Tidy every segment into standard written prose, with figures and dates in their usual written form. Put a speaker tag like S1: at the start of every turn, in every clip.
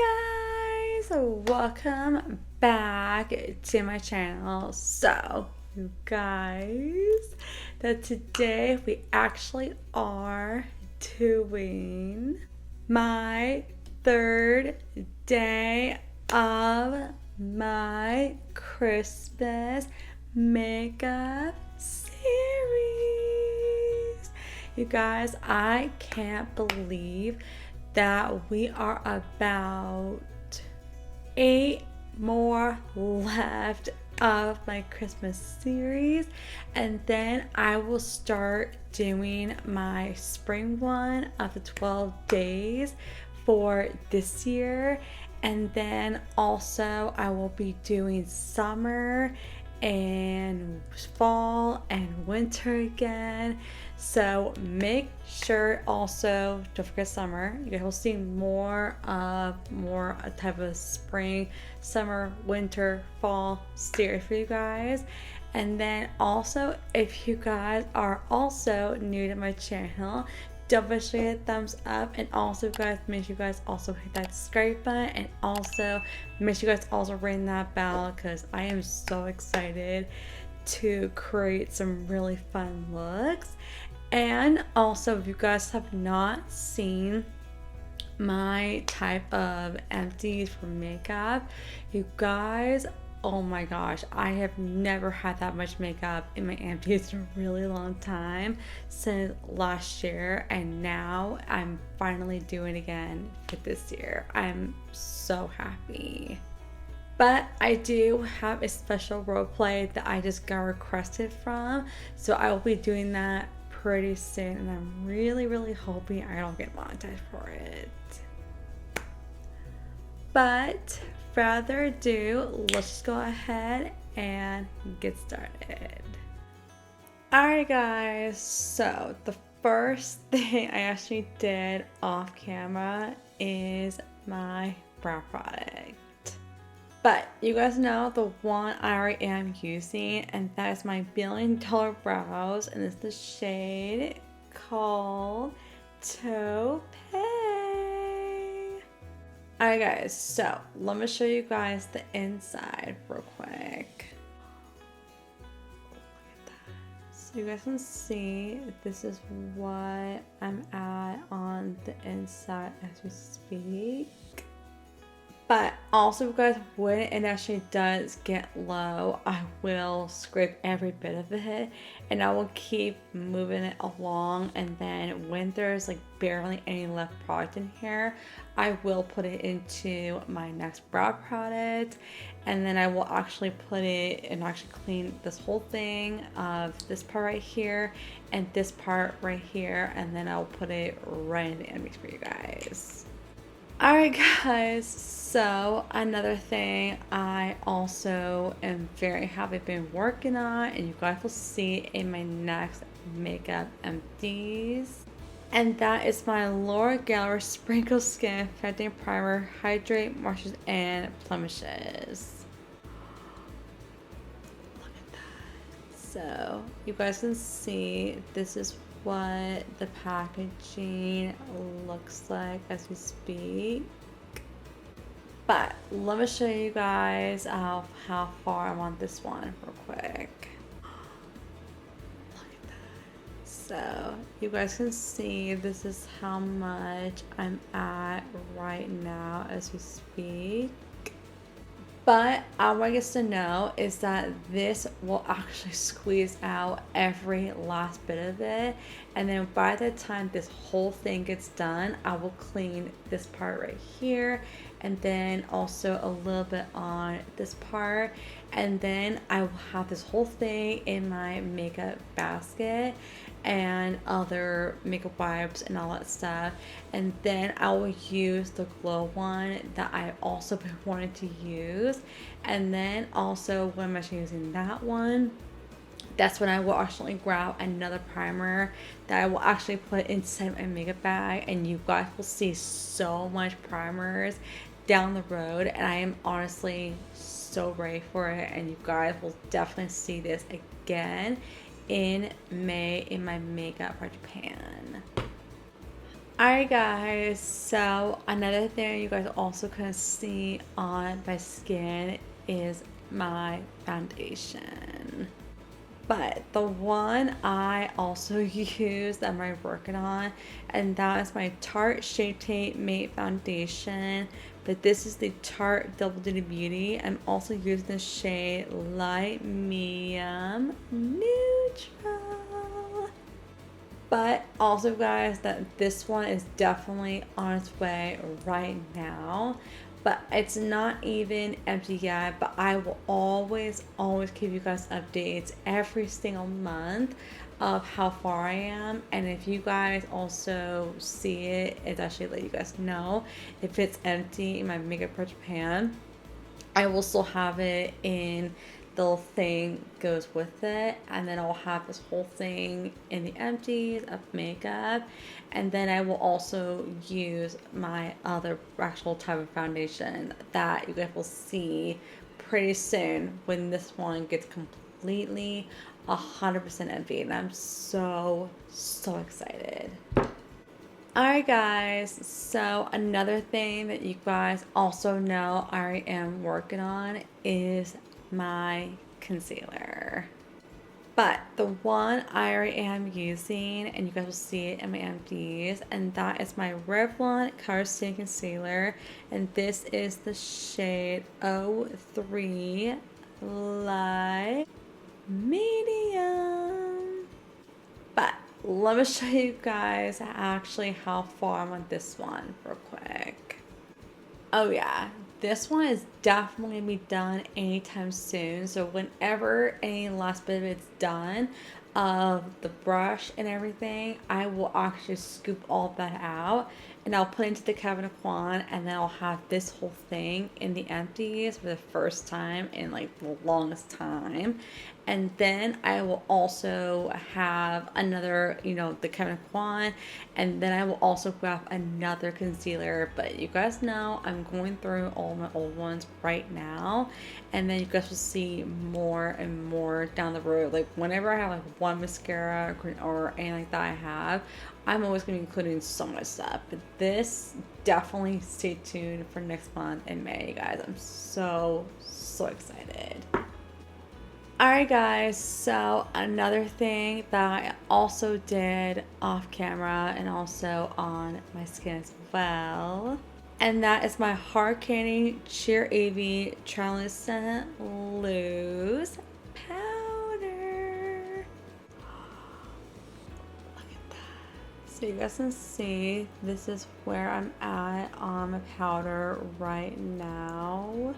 S1: Hi guys, welcome back to my channel. So you guys, that today we actually are doing my third day of my Christmas makeup series. You guys, I can't believe that we are about 8 more left of my Christmas series, and then I will start doing my spring one of the 12 days for this year, and then also I will be doing summer and fall and winter again. So make sure also don't forget summer. You guys will see more type of spring, summer, winter, fall series for you guys. And then also, if you guys are also new to my channel, don't forget to hit thumbs up, and also guys, make sure you guys also hit that subscribe button, and also make sure you guys also ring that bell, because I am so excited to create some really fun looks. And also, if you guys have not seen my type of empties for makeup, you guys, oh my gosh, I have never had that much makeup in my empties in a really long time, since last year, and now I'm finally doing it again for this year. I'm so happy. But I do have a special role play that I just got requested from, so I will be doing that pretty soon, and I'm really hoping I don't get monetized for it. But further ado, let's just go ahead and get started. Alright guys, so the first thing I actually did off camera is my brow product. But you guys know the one I already am using, and that is my $1 Billion Brows, and it's the shade called Taupe. Alright guys, so let me show you guys the inside real quick. So you guys can see this is what I'm at on the inside as we speak. But also, you guys, when it actually does get low, I will scrape every bit of it, and I will keep moving it along. And then when there's like barely any left product in here, I will put it into my next brow product, and then I will actually put it and actually clean this whole thing of this part right here and this part right here, and then I'll put it right in the enemies for you guys. Alright guys, so another thing I also am very happy been working on, and you guys will see in my next makeup empties, and that is my Laura Geller Sprinkle Skin Perfecting Primer, Hydrate, Washes, and Blemishes. Look at that. So you guys can see this is what the packaging looks like as we speak. But let me show you guys how far I'm on this one real quick. Look at that. So you guys can see this is how much I'm at right now as we speak. But I want you guys to know is that this will actually squeeze out every last bit of it, and then by the time this whole thing gets done, I will clean this part right here, and then also a little bit on this part, and then I will have this whole thing in my makeup basket and other makeup wipes and all that stuff, and then I will use the glow one that I've also been wanting to use, and then also when I'm actually using that one, that's when I will actually grab another primer that I will actually put inside my makeup bag, and you guys will see so much primers down the road, and I am honestly so ready for it, and you guys will definitely see this again in May in my makeup for Japan. Alright guys, so another thing you guys also can see on my skin is my foundation. But the one I also use that I'm working on, and that is my Tarte Shape Tape Matte Foundation. But this is the Tarte Double Duty Beauty. I'm also using the shade Light Medium Neutral. But also, guys, that this one is definitely on its way right now. But it's not even empty yet. But I will always keep you guys updates every single month of how far I am. And if you guys also see it, it's actually let you guys know if it's empty in my makeup pro Japan. I will still have it in the little thing goes with it, and then I'll have this whole thing in the empties of makeup, and then I will also use my other actual type of foundation that you guys will see pretty soon when this one gets completely 100% empty, and I'm so excited. Alright guys, so another thing that you guys also know I am working on is my concealer. But the one I already am using, and you guys will see it in my empties, and that is my Revlon Color Stay Concealer, and this is the shade 03 Light Medium. But let me show you guys actually how far I'm on this one real quick. Oh yeah, this one is definitely gonna be done anytime soon. So whenever any last bit of it's done, of the brush and everything, I will actually scoop all that out and I'll put it into the cabinet Quan, and then I'll have this whole thing in the empties for the first time in like the longest time. And then I will also have another, the Kevin Kwan, and then I will also grab another concealer. But you guys know I'm going through all my old ones right now, and then you guys will see more and more down the road. Like whenever I have like one mascara or anything like that I'm always going to be including so much stuff. But this, definitely stay tuned for next month in May, you guys. I'm so excited. Alright guys, so another thing that I also did off camera and also on my skin as well, and that is my Hard Candy Cheer AV Translucent Loose Powder. Look at that. So you guys can see, this is where I'm at on my powder right now.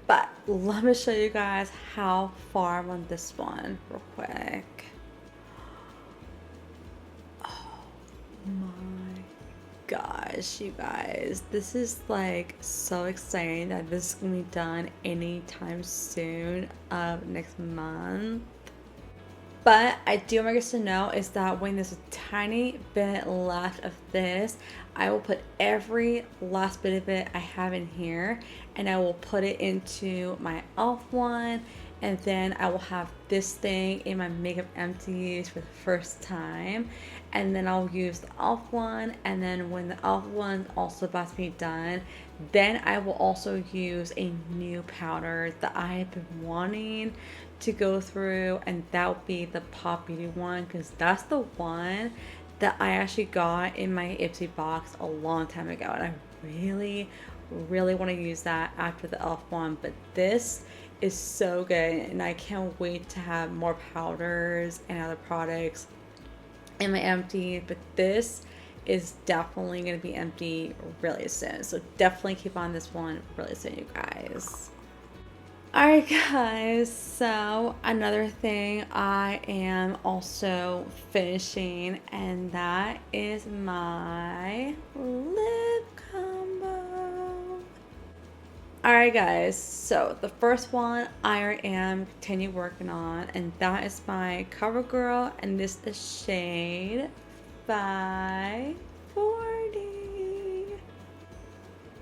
S1: But let me show you guys how far I'm on this one real quick. Oh my gosh, you guys. This is like so exciting that this is going to be done anytime soon of next month. But I do want you guys to know is that when there's a tiny bit left of this, I will put every last bit of it I have in here, and I will put it into my e.l.f. one, and then I will have this thing in my makeup empties for the first time, and then I'll use the e.l.f. one, and then when the e.l.f. one's also about to be done, then I will also use a new powder that I have been wanting to go through, and that will be the Pop Beauty one, because that's the one that I actually got in my Ipsy box a long time ago, and I really want to use that after the e.l.f. one. But this is so good, and I can't wait to have more powders and other products in my empty. But this is definitely going to be empty really soon, so definitely keep on this one really soon, you guys. Alright guys, so another thing I am also finishing, and that is my lip combo. Alright guys, so the first one I am continue working on, and that is my CoverGirl, and this is shade 540.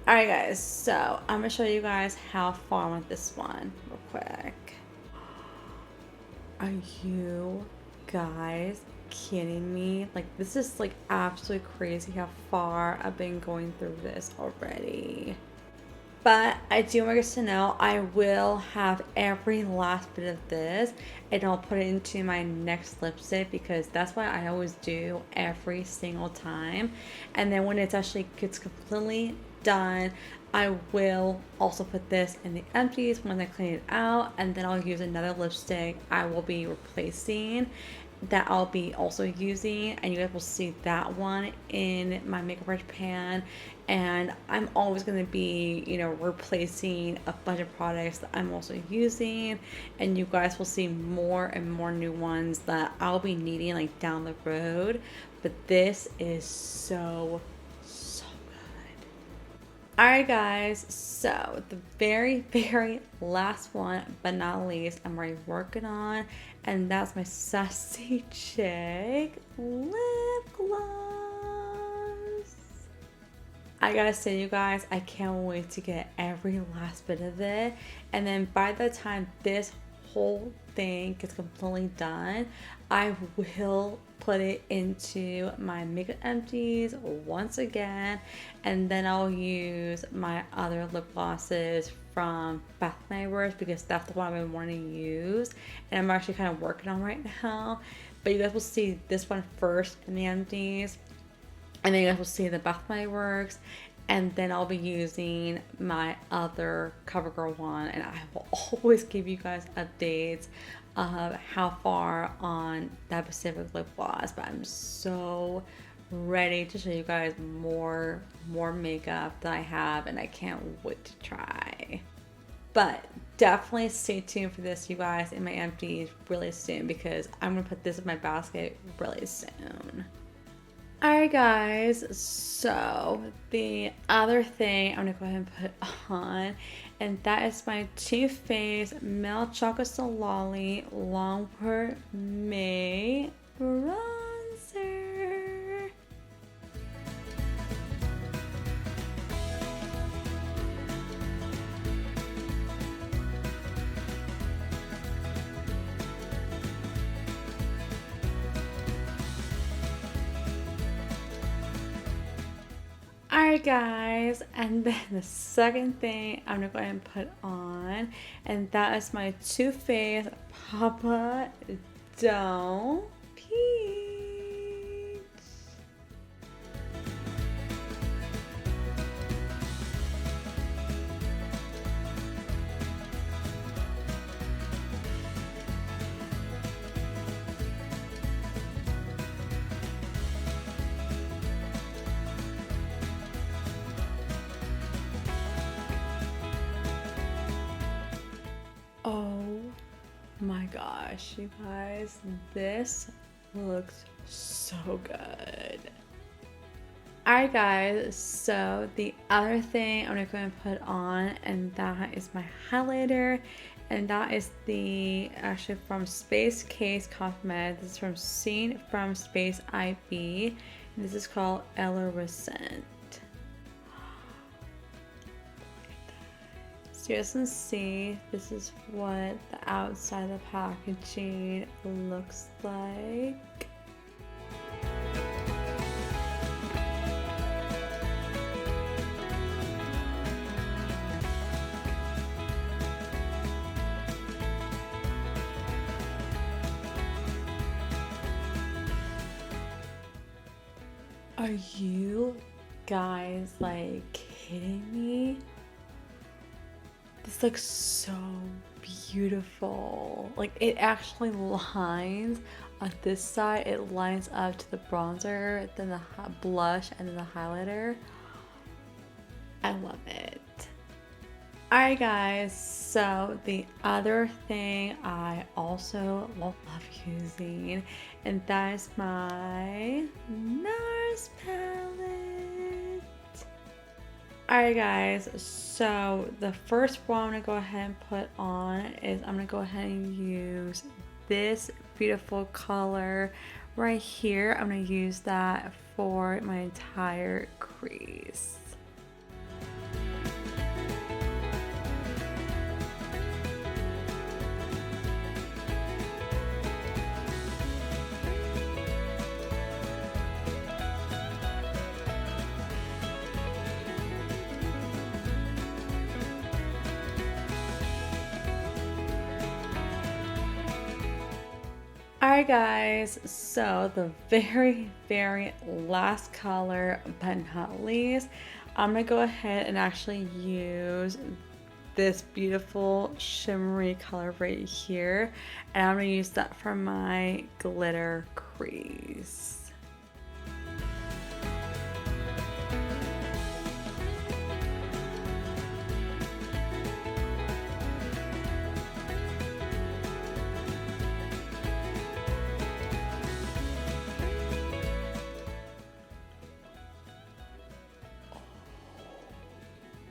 S1: Alright guys, so I'm going to show you guys how far I'm with this one real quick. Are you guys kidding me? Like, this is like absolutely crazy how far I've been going through this already. But I do want you guys to know I will have every last bit of this and I'll put it into my next lipstick because that's what I always do every single time. And then when it's actually gets completely done, I will also put this in the empties when I clean it out, and then I'll use another lipstick I will be replacing that I'll be also using, and you guys will see that one in my makeup brush pan. And I'm always going to be, you know, replacing a bunch of products that I'm also using, and you guys will see more and more new ones that I'll be needing like down the road. But this is so Alright guys, so the very last one but not least I'm already working on, and that's my Sassy Chick lip gloss. I gotta say, you guys, I can't wait to get every last bit of it, and then by the time this whole thing gets completely done, I will put it into my makeup empties once again, and then I'll use my other lip glosses from Bath & Body Works because that's the one I've been wanting to use and I'm actually kind of working on right now. But you guys will see this one first in the empties, and then you guys will see the Bath & Body Works, and then I'll be using my other CoverGirl one, and I will always give you guys updates of how far on that specific lip gloss. But I'm so ready to show you guys more makeup that I have, and I can't wait to try. But definitely stay tuned for this, you guys, in my empties really soon because I'm gonna put this in my basket really soon. Alright guys, so the other thing I'm gonna go ahead and put on, and that is my Too Faced Milk Chocolate Solali Longwear May Bronzer. Alright guys, and then the second thing I'm gonna go ahead and put on, and that is my Too Faced Papa Don't Peach. Oh my gosh, you guys, this looks so good. Alright guys, so the other thing I'm going to put on, and that is my highlighter, and that is the actually from Space Case Cosmetics. This is from Seen from Space IB, and this is called Ellerescent. So you guys can see, this is what the outside of the packaging looks like. Are you guys like kidding me? This looks so beautiful. Like, it actually lines on this side, it lines up to the bronzer, then the blush, and then the highlighter. I love it. Alright guys, so the other thing I also love using, and that is my NARS palette. Alright guys, so the first one I'm going to go ahead and put on is I'm going to go ahead and use this beautiful color right here. I'm going to use that for my entire crease. Alright guys, so the very last color but not least, I'm going to go ahead and actually use this beautiful shimmery color right here, and I'm going to use that for my glitter crease.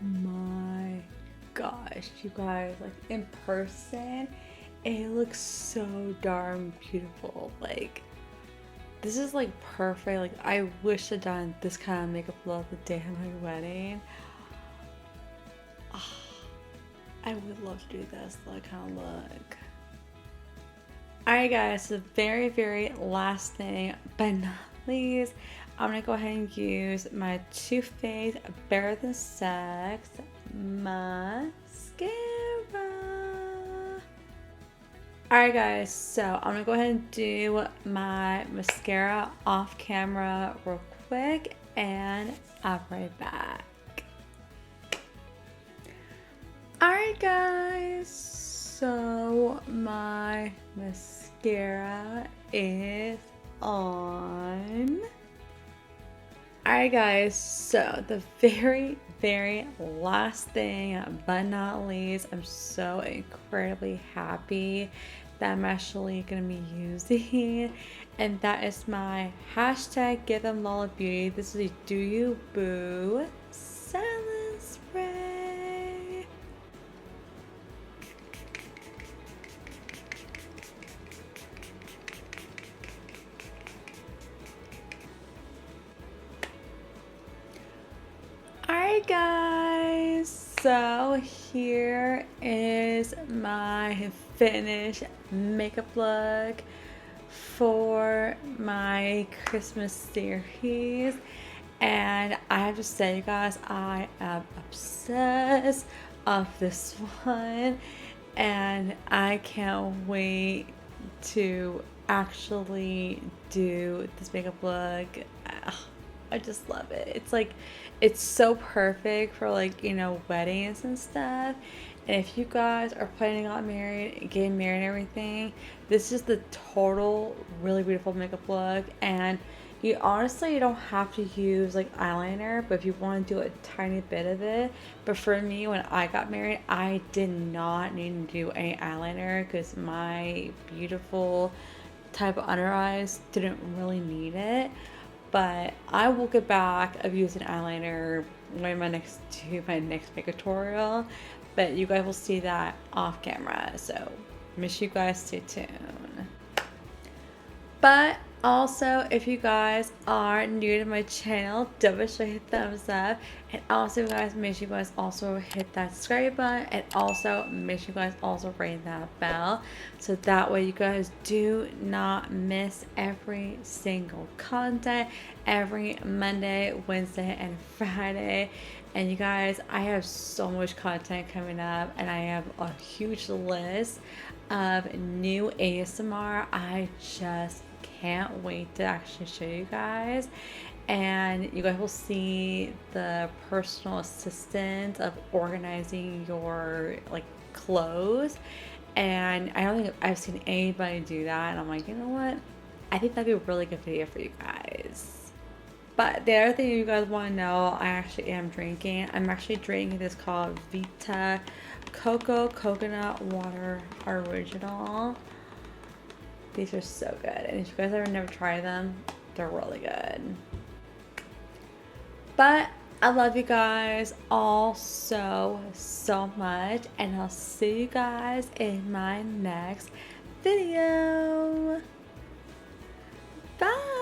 S1: My gosh, you guys, like in person it looks so darn beautiful. Like, this is like perfect. Like, I wish I'd done this kind of makeup look the day of my wedding. Oh, I would love to do this kind of look. Alright guys, so the very last thing but not least, I'm gonna go ahead and use my Too Faced Better Than Sex mascara. Alright guys, so I'm gonna go ahead and do my mascara off camera real quick, and I'll be right back. Alright guys, so my mascara is on. Alright guys, so the very last thing but not least, I'm so incredibly happy that I'm actually going to be using, and that is my hashtag Give Them Lola Beauty. This is a Do You Boo Styling Spray. Alright guys, so here is my finished makeup look for my Christmas series, and I have to say, you guys, I am obsessed of this one, and I can't wait to actually do this makeup look. I just love it. It's like, it's so perfect for like, you know, weddings and stuff. And if you guys are planning on getting married and everything, this is the total really beautiful makeup look. And you honestly, you don't have to use like eyeliner, but if you want to do a tiny bit of it. But for me, when I got married, I did not need to do any eyeliner because my beautiful type of under eyes didn't really need it. But I will get back of using eyeliner when my next makeup tutorial. But you guys will see that off camera, so make sure you guys stay tuned. But also, if you guys are new to my channel, don't be sure to hit thumbs up. And also, guys, make sure you guys also hit that subscribe button. And also, make sure you guys also ring that bell. So that way you guys do not miss every single content every Monday, Wednesday, and Friday. And you guys, I have so much content coming up, and I have a huge list of new ASMR. I just can't wait to actually show you guys, and you guys will see the personal assistant of organizing your like clothes. And I don't think I've seen anybody do that, and I'm like, you know what, I think that'd be a really good video for you guys. But the other thing you guys want to know, I actually am drinking. I'm actually drinking this called Vita Cocoa Coconut Water Original. These are so good, and if you guys ever never tried them, they're really good. But I love you guys all so much, and I'll see you guys in my next video. Bye.